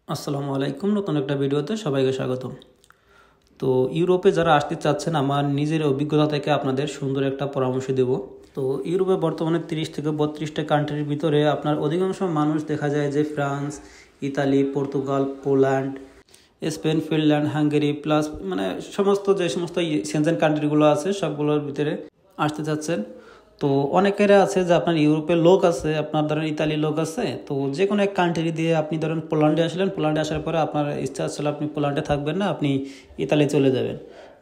আসসালামু আলাইকুম। নতুন একটা ভিডিওতে সবাইকে স্বাগতম। তো ইউরোপে যারা আসতে চাচ্ছেন, আমার নিজের অভিজ্ঞতা থেকে আপনাদের সুন্দর একটা পরামর্শ দেব। তো ইউরোপে বর্তমানে 30 থেকে 32টা কান্ট্রির ভিতরে আপনার অধিকাংশ মানুষ দেখা যায় যে France, Italy, Portugal, Poland, Spain, Finland, Hungary plus মানে যে সমস্ত সেনজেন কান্ট্রিগুলো আছে সবগুলোর ভিতরে আসতে চাচ্ছেন। তো অনেকের আছে যে আপনার ইউরোপের লোক আছে, আপনার ধরেন ইতালির লোক আছে, তো যে কোনো এক কান্ট্রি দিয়ে আপনি ধরেন পোল্যান্ডে আসলেন, পোল্যান্ডে আসার পরে আপনার ইচ্ছা আসলে আপনি পোল্যান্ডে থাকবেন না, আপনি ইতালি চলে যাবেন।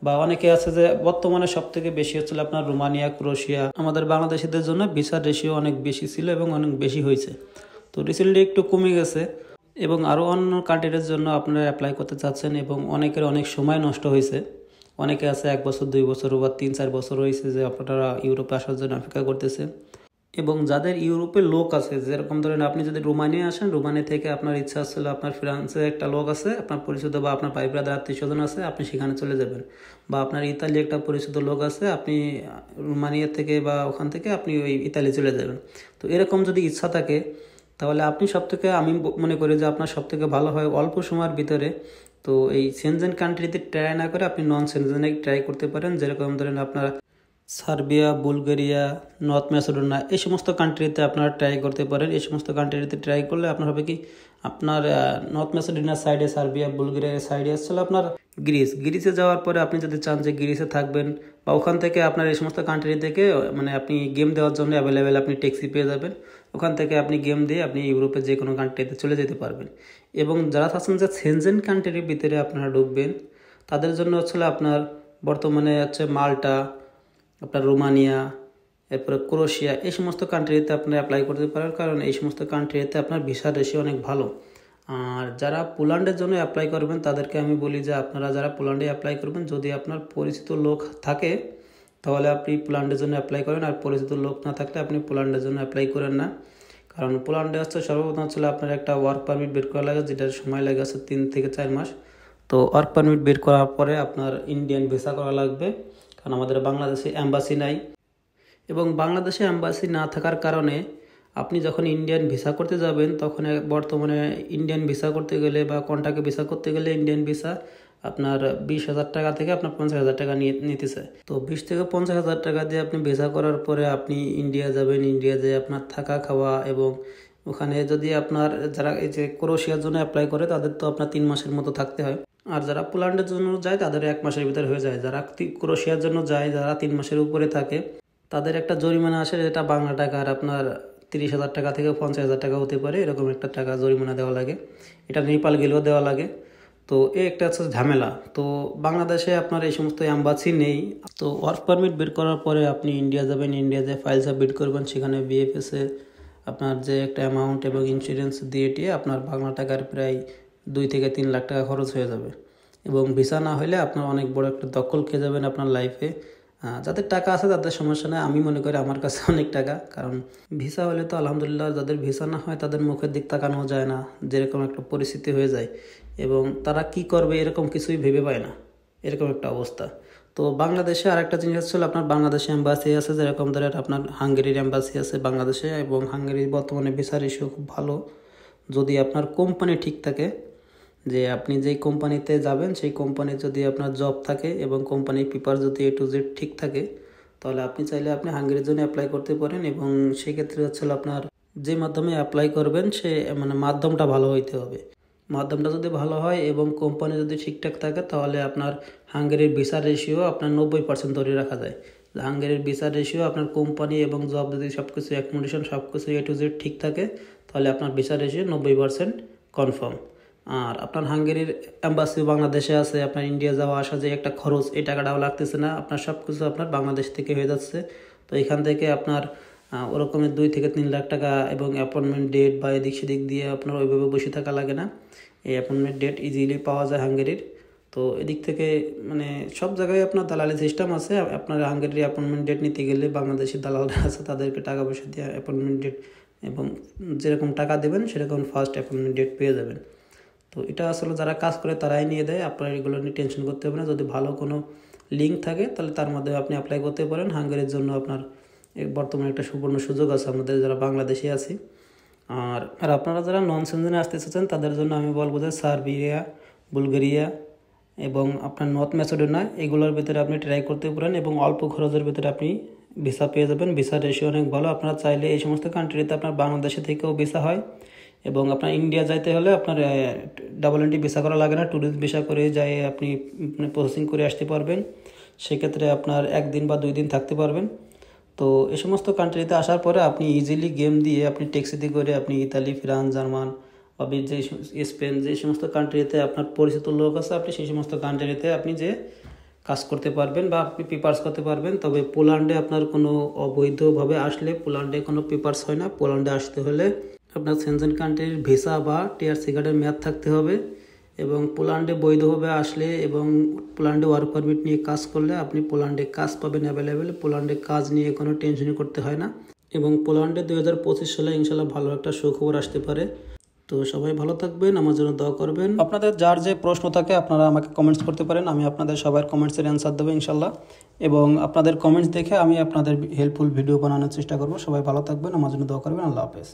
বা অনেকে আছে যে বর্তমানে সব থেকে বেশি হচ্ছিল আপনার রোমানিয়া, ক্রোয়েশিয়া। আমাদের বাংলাদেশিদের জন্য ভিসার রেশিও অনেক বেশি ছিল এবং অনেক বেশি হয়েছে। তো রিসেন্টলি একটু কমে গেছে এবং আরও অন্য কান্ট্রির জন্য আপনারা অ্যাপ্লাই করতে চাচ্ছেন এবং অনেকের অনেক সময় নষ্ট হয়েছে। অনেকে আছে 1 বছর, 2 বছর বা 3-4 বছর হয়েছে যে আপনারা ইউরোপে আসার জন্য অপেক্ষা করতেছে। এবং যাদের ইউরোপের লোক আছে, যেরকম ধরেন আপনি যদি রোমানিয়া আসেন, রোমানিয়া থেকে আপনার ইচ্ছা আসলে আপনার ফ্রান্সে একটা লোক আছে, আপনার পরিচিত বা আপনার ভাই ব্রাদার আত্মীয় স্বজন আছে, আপনি সেখানে চলে যাবেন। বা আপনার ইতালি একটা পরিচিত লোক আছে, আপনি রোমানিয়া থেকে বা ওখান থেকে আপনি ওই ইতালি চলে যাবেন। তো এরকম যদি ইচ্ছা থাকে তাহলে আপনি আমি মনে করি যে আপনার সবথেকে ভালো হয় অল্প সময়ের ভিতরে তো এই সেনজেন কান্ট্রিতে ট্রাই না করে আপনি নন সেনজেনে ট্রাই করতে পারেন। যেরকম ধরেন আপনারা সার্বিয়া, বুলগেরিয়া, নর্থ ম্যাসেডোনিয়া এই সমস্ত কান্ট্রিতে আপনারা ট্রাই করতে পারেন। এই সমস্ত কান্ট্রিতে ট্রাই করলে আপনার হবে কি, আপনার নর্থ ম্যাসেডোনিয়ার সাইডে সার্বিয়া, বুলগেরিয়ার সাইডে আসলে আপনার গ্রিসে যাওয়ার পরে আপনি যদি চান যে গ্রিসে থাকবেন বা ওখান থেকে আপনার এই সমস্ত কান্ট্রি থেকে মানে আপনি গেম দেওয়ার জন্য অ্যাভেলেবেল আপনি ট্যাক্সি পেয়ে যাবেন। ওখান থেকে আপনি গেম দিয়ে আপনি ইউরোপের যে কোনো কান্ট্রিতে চলে যেতে পারবেন। এবং যারা চাচ্ছেন যে সেনজেন কান্ট্রির ভিতরে আপনারা ঢুকবেন, তাদের জন্য হচ্ছে আপনার বর্তমানে হচ্ছে মাল্টা, আপনার রোমানিয়া, এরপরে ক্রোয়েশিয়া এই সমস্ত কান্ট্রিতে আপনি অ্যাপ্লাই করতে পারেন, কারণ এই সমস্ত কান্ট্রিতে আপনার ভিসার রেশিও অনেক ভালো। আর যারা পোল্যান্ডের জন্য অ্যাপ্লাই করবেন তাদেরকে আমি বলি যে আপনারা যারা পোল্যান্ডে অ্যাপ্লাই করবেন, যদি আপনার পরিচিত লোক থাকে তাহলে আপনি পোল্যান্ডের জন্য অ্যাপ্লাই করেন, আর পরিচিত লোক না থাকলে আপনি পোল্যান্ডের জন্য অ্যাপ্লাই করেন না। কারণ পোল্যান্ডে হচ্ছে সর্বপ্রথম হচ্ছে আপনার একটা ওয়ার্ক পারমিট বের করা লাগে, যেটার সময় লাগে আছে 3 থেকে 4 মাস। তো ওয়ার্ক পারমিট বের করার পরে আপনার ইন্ডিয়ান ভিসা করা লাগবে, কারণ আমাদের বাংলাদেশে অ্যাম্বাসি নাই। এবং বাংলাদেশে অ্যাম্বাসি না থাকার কারণে আপনি যখন ইন্ডিয়ান ভিসা করতে যাবেন তখন বর্তমানে ইন্ডিয়ান ভিসা করতে গেলে বা কন্ট্রাক্টে ভিসা করতে গেলে ইন্ডিয়ান ভিসা আপনার 20,000 টাকা থেকে আপনার 50,000 টাকা নিতেছে। তো 20 থেকে 50,000 টাকা দিয়ে আপনি ভিসা করার পরে আপনি ইন্ডিয়া যাবেন। ইন্ডিয়া যেয়ে আপনার থাকা খাওয়া এবং ওখানে যদি আপনার যারা এই যে ক্রোয়েশিয়ার জন্য অ্যাপ্লাই করে তাদের তো আপনার 3 মাসের মতো থাকতে হয়। আর যারা পোল্যান্ডের জন্য যায় তাদের 1 মাসের ভিতরে হয়ে যায়। যারা ক্রোয়েশিয়ার জন্য যায়, যারা 3 মাসের উপরে থাকে, তাদের একটা জরিমানা আসে, যেটা বাংলা টাকার আপনার 30,000 টাকা থেকে 50,000 টাকা হতে পারে, এরকম একটা টাকা জরিমানা দেওয়া লাগে। এটা নেপাল গেলেও দেওয়া লাগে। তো একটা হচ্ছে ঝামেলা। তো বাংলাদেশে আপনার এই সমস্ত অ্যাম্বাসি নেই। তো ওয়ার্ক পারমিট বের করার পরে আপনি ইন্ডিয়া যাবেন, ইন্ডিয়াতে ফাইল সাবমিট করবেন, সেখানে বিএফএসে আপনার যে একটা অ্যামাউন্ট এবং ইন্স্যুরেন্স দিয়ে আপনার বাংলা টাকার প্রায় 2 থেকে 3 লাখ টাকা খরচ হয়ে যাবে। এবং ভিসা না হলে আপনার অনেক বড় একটা দখল খেয়ে যাবেন আপনার লাইফে। যাদের টাকা আছে তাদের সমস্যা নেই, আমি মনে করি আমার কাছে অনেক টাকা, কারণ ভিসা হলে তো আলহামদুলিল্লাহ। যাদের ভিসা না হয় তাদের মুখের দিক তাকানো যায় না, যেরকম একটা পরিস্থিতি হয়ে যায় এবং তারা কি করবে এরকম কিছুই ভেবে পায় না, এরকম একটা অবস্থা। তো বাংলাদেশে আরেকটা জিনিস হচ্ছিল আপনার বাংলাদেশে অ্যাম্বাসি আছে, যেরকম ধরেন আপনার হাঙ্গেরির অ্যাম্বাসি আছে বাংলাদেশে, এবং হাঙ্গেরির বর্তমানে ভিসা রেশিও খুব ভালো যদি আপনার কোম্পানি ঠিক থাকে। যে আপনি যেই কোম্পানিতে যাবেন সেই কোম্পানির যদি আপনার জব থাকে এবং কোম্পানির পেপার যদি A to Z ঠিক থাকে, তাহলে আপনি চাইলে আপনি হাঙ্গেরির জন্য অ্যাপ্লাই করতে পারেন। এবং সেক্ষেত্রে হচ্ছে আপনার যে মাধ্যমে অ্যাপ্লাই করবেন সে মানে মাধ্যমটা ভালো হইতে হবে। মাধ্যমটা যদি ভালো হয় এবং কোম্পানি যদি ঠিকঠাক থাকে তাহলে আপনার হাঙ্গেরির ভিসা রেশিও আপনার 90% ধরে রাখা যায়। হাঙ্গেরির ভিসা রেশিও আপনার কোম্পানি এবং জব যদি সব কিছু অ্যাকোমোডেশন সব কিছু A to Z ঠিক থাকে, তাহলে আপনার ভিসা রেশিও 90% কনফার্ম। আর আপনার হাঙ্গেরির অ্যাম্বাসি বাংলাদেশে আছে, আপনার ইন্ডিয়া যাওয়া আসা যে একটা খরচ, এই টাকাটাও লাগতেছে না, আপনার সব কিছু আপনার বাংলাদেশ থেকে হয়ে যাচ্ছে। তো এখান থেকে আপনার ওরকমের 2 থেকে 3 লাখ টাকা এবং অ্যাপয়েন্টমেন্ট ডেট বা এদিক সেদিক দিয়ে আপনার ওইভাবে বসে থাকা লাগে না। এই অ্যাপয়েন্টমেন্ট ডেট ইজিলি পাওয়া যায় হাঙ্গেরির। তো এদিক থেকে মানে সব জায়গায় আপনার দালালি সিস্টেম আছে। আপনার হাঙ্গেরির অ্যাপয়েন্টমেন্ট ডেট নিতে গেলে বাংলাদেশি দালালরা আছে, তাদেরকে টাকা পয়সা দিয়ে অ্যাপয়েন্টমেন্ট ডেট এবং যেরকম টাকা দেবেন সেরকম ফার্স্ট অ্যাপয়েন্টমেন্ট ডেট পেয়ে যাবেন। তো এটা আসলে যারা কাজ করে তারাই নিয়ে দেয়, আপনার এগুলো নিয়ে টেনশন করতে হবে না। যদি ভালো কোনো লিঙ্ক থাকে তাহলে তার মাধ্যমে আপনি অ্যাপ্লাই করতে পারেন। হাঙ্গেরির জন্য আপনার বর্তমানে একটা সুবর্ণ সুযোগ আছে আমাদের যারা বাংলাদেশে আছি। আর আপনারা যারা নন সেনজেনে আসতে চাচ্ছেন তাদের জন্য আমি বলবো যে সার্বিয়া, বুলগেরিয়া এবং আপনার নর্থ ম্যাসেডোনিয়া এগুলোর ভিতরে আপনি ট্রাই করতে পারেন এবং অল্প খরচের ভিতরে আপনি ভিসা পেয়ে যাবেন। ভিসা রেশিও অনেক ভালো। আপনারা চাইলে এই সমস্ত কান্ট্রিতে আপনার বাংলাদেশে থেকেও ভিসা হয় এবং আপনার ইন্ডিয়া যাইতে হলে আপনার ডাবল এন্ট্রি ভিসা করা লাগে না, ট্যুরিস্ট ভিসা করে যাই আপনি প্রসেসিং করে আসতে পারবেন। সেক্ষেত্রে আপনার 1 দিন বা 2 দিন থাকতে পারবেন। তো এই সমস্ত কান্ট্রিতে আসার পরে আপনি ইজিলি গেম দিয়ে আপনি ট্যাক্সিতে করে আপনি ইতালি, ফ্রান্স, জার্মান বা যে স্পেন যে সমস্ত কান্ট্রিতে আপনার পরিচিত লোক আছে আপনি সেই সমস্ত কান্ট্রিতে আপনি যে কাজ করতে পারবেন বা আপনি পেপার্স করতে পারবেন। তবে পোল্যান্ডে আপনার কোনো অবৈধভাবে আসলে পোল্যান্ডে কোনো পেপার্স হয় না। পোল্যান্ডে আসতে হলে আপনার সেনজেন কান্ট্রির ভিসা বা টিআরসি কার্ডের মেয়াদ থাকতে হবে এবং পোল্যান্ডে বৈধভাবে আসলে এবং পোল্যান্ডে ওয়ার্ক পারমিট নিয়ে কাজ করলে আপনি পোল্যান্ডে কাজ পাবেন অ্যাভেলেবেল। পোল্যান্ডে কাজ নিয়ে কোনো টেনশনই করতে হয় না এবং পোল্যান্ডে 2025 সালে ইনশাল্লাহ ভালো একটা সুখবর আসতে পারে। তো সবাই ভালো থাকবেন, আমার জন্য দোয়া করবেন। আপনাদের যার যে প্রশ্ন থাকে আপনারা আমাকে কমেন্টস করতে পারেন, আমি আপনাদের সবার কমেন্টসের অ্যান্সার দেবো ইনশাল্লাহ এবং আপনাদের কমেন্টস দেখে আমি আপনাদের হেল্পফুল ভিডিও বানানোর চেষ্টা করব। সবাই ভালো থাকবেন, আমার জন্য দোয়া করবেন। আল্লাহ হাফেজ।